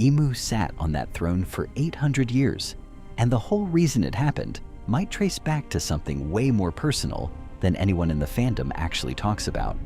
Emu sat on that throne for 800 years, and the whole reason it happened might trace back to something way more personal than anyone in the fandom actually talks about,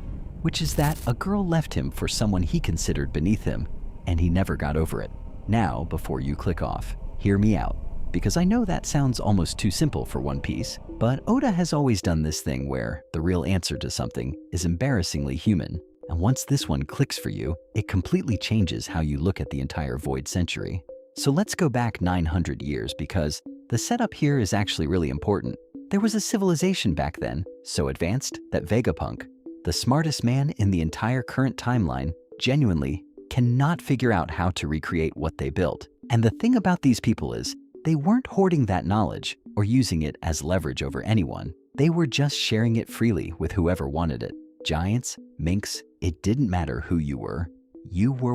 which is that a girl left him for someone he considered beneath him, and he never got over it. Now, before you click off, hear me out, because I know that sounds almost too simple for One Piece, but Oda has always done this thing where the real answer to something is embarrassingly human. And once this one clicks for you, it completely changes how you look at the entire Void Century. So let's go back 900 years because the setup here is actually really important. There was a civilization back then, so advanced that Vegapunk, the smartest man in the entire current timeline, genuinely cannot figure out how to recreate what they built. And the thing about these people is, they weren't hoarding that knowledge or using it as leverage over anyone. They were just sharing it freely with whoever wanted it. Giants, minks, it didn't matter who you were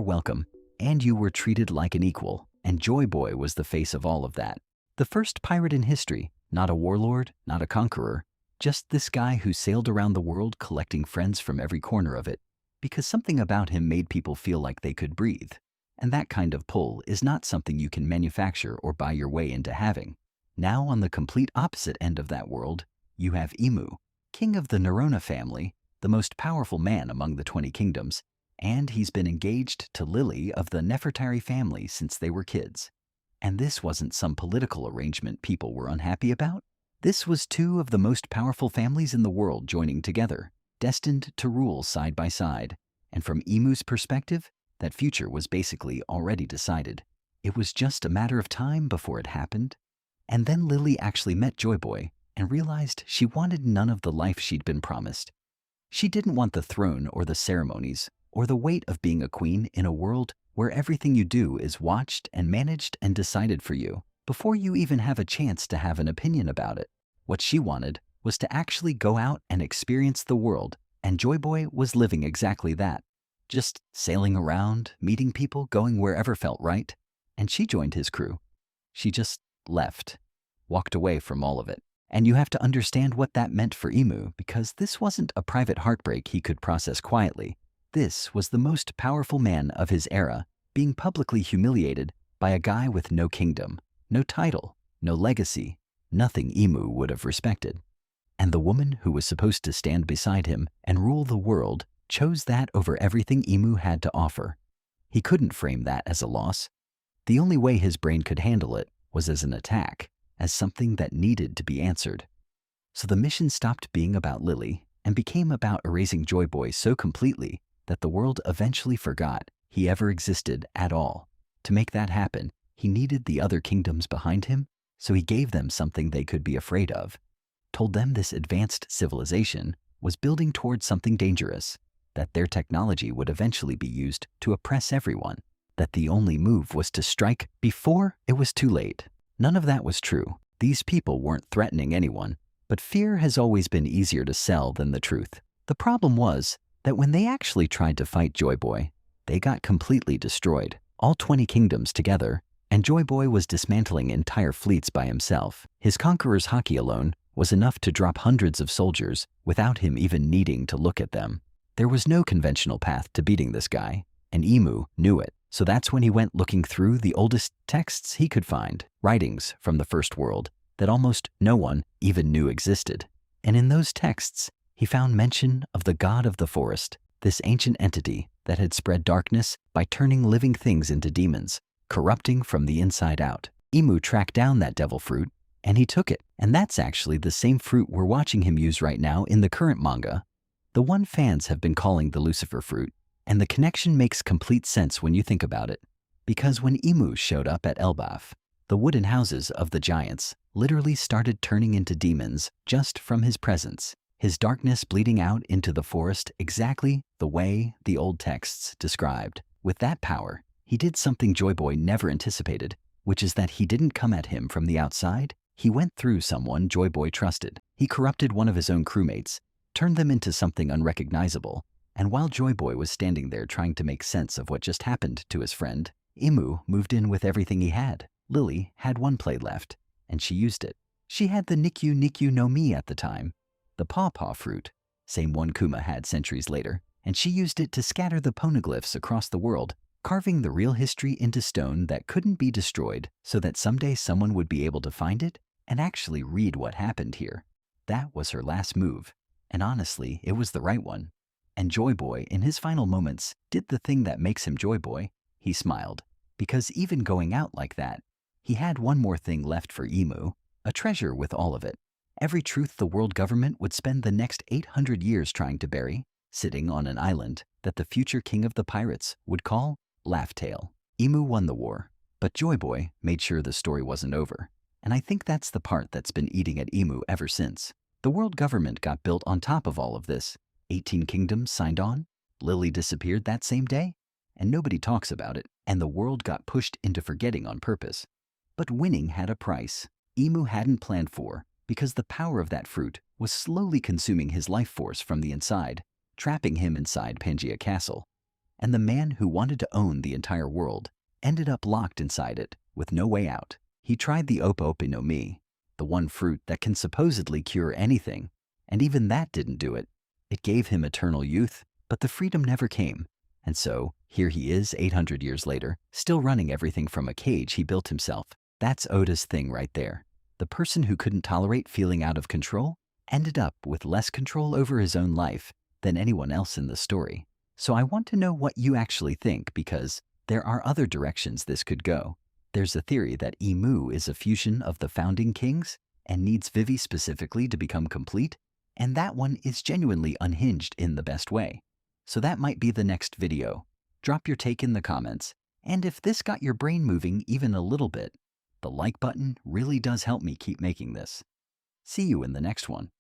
welcome, and you were treated like an equal, and Joy Boy was the face of all of that. The first pirate in history, not a warlord, not a conqueror, just this guy who sailed around the world collecting friends from every corner of it, because something about him made people feel like they could breathe. And that kind of pull is not something you can manufacture or buy your way into having. Now on the complete opposite end of that world, you have Emu, king of the Nerona family, the most powerful man among the 20 kingdoms, and he's been engaged to Lily of the Nefertari family since they were kids. And this wasn't some political arrangement people were unhappy about. This was two of the most powerful families in the world joining together, destined to rule side by side. And from Emu's perspective, that future was basically already decided. It was just a matter of time before it happened. And then Lily actually met Joy Boy and realized she wanted none of the life she'd been promised. She didn't want the throne or the ceremonies or the weight of being a queen in a world where everything you do is watched and managed and decided for you before you even have a chance to have an opinion about it. What she wanted was to actually go out and experience the world, and Joy Boy was living exactly that. Just sailing around, meeting people, going wherever felt right, and she joined his crew. She just left, walked away from all of it. And you have to understand what that meant for Emu, because this wasn't a private heartbreak he could process quietly. This was the most powerful man of his era being publicly humiliated by a guy with no kingdom, no title, no legacy, nothing Emu would have respected. And the woman who was supposed to stand beside him and rule the world chose that over everything Emu had to offer. He couldn't frame that as a loss. The only way his brain could handle it was as an attack, as something that needed to be answered. So the mission stopped being about Lily and became about erasing Joy Boy so completely that the world eventually forgot he ever existed at all. To make that happen, he needed the other kingdoms behind him, so he gave them something they could be afraid of. Told them this advanced civilization was building towards something dangerous, that their technology would eventually be used to oppress everyone, that the only move was to strike before it was too late. None of that was true. These people weren't threatening anyone, but fear has always been easier to sell than the truth. The problem was that when they actually tried to fight Joy Boy, they got completely destroyed, all 20 kingdoms together, and Joy Boy was dismantling entire fleets by himself. His conqueror's haki alone was enough to drop hundreds of soldiers without him even needing to look at them. There was no conventional path to beating this guy, and Emu knew it. So that's when he went looking through the oldest texts he could find, writings from the first world that almost no one even knew existed. And in those texts, he found mention of the god of the forest, this ancient entity that had spread darkness by turning living things into demons, corrupting from the inside out. Emu tracked down that devil fruit, and he took it. And that's actually the same fruit we're watching him use right now in the current manga, the one fans have been calling the Lucifer Fruit. And the connection makes complete sense when you think about it. Because when Emu showed up at Elbaph, the wooden houses of the giants literally started turning into demons just from his presence, his darkness bleeding out into the forest exactly the way the old texts described. With that power, he did something Joy Boy never anticipated, which is that he didn't come at him from the outside. He went through someone Joy Boy trusted. He corrupted one of his own crewmates, turned them into something unrecognizable. And while Joy Boy was standing there trying to make sense of what just happened to his friend, Emu moved in with everything he had. Lily had one plate left, and she used it. She had the Nikyu Nikyu no Mi at the time, the pawpaw fruit, same one Kuma had centuries later, and she used it to scatter the poneglyphs across the world carving the real history into stone that couldn't be destroyed so that someday someone would be able to find it and actually read what happened here. That was her last move, and honestly, it was the right one. And Joy Boy, in his final moments, did the thing that makes him Joy Boy. He smiled, because even going out like that, he had one more thing left for Emu, a treasure with all of it. Every truth the world government would spend the next 800 years trying to bury, sitting on an island that the future king of the pirates would call Laughtail. Emu won the war, but Joy Boy made sure the story wasn't over. And I think that's the part that's been eating at Emu ever since. The world government got built on top of all of this. 18 kingdoms signed on, Lily disappeared that same day, and nobody talks about it, and the world got pushed into forgetting on purpose. But winning had a price Emu hadn't planned for, because the power of that fruit was slowly consuming his life force from the inside, trapping him inside Pangaea Castle. And the man who wanted to own the entire world ended up locked inside it with no way out. He tried the Ope no Mi, the one fruit that can supposedly cure anything, and even that didn't do it. It gave him eternal youth, but the freedom never came. And so, here he is 800 years later, still running everything from a cage he built himself. That's Oda's thing right there. The person who couldn't tolerate feeling out of control ended up with less control over his own life than anyone else in the story. So I want to know what you actually think, because there are other directions this could go. There's a theory that Emu is a fusion of the founding kings and needs Vivi specifically to become complete, and that one is genuinely unhinged in the best way. So that might be the next video. Drop your take in the comments, and if this got your brain moving even a little bit, the like button really does help me keep making this. See you in the next one.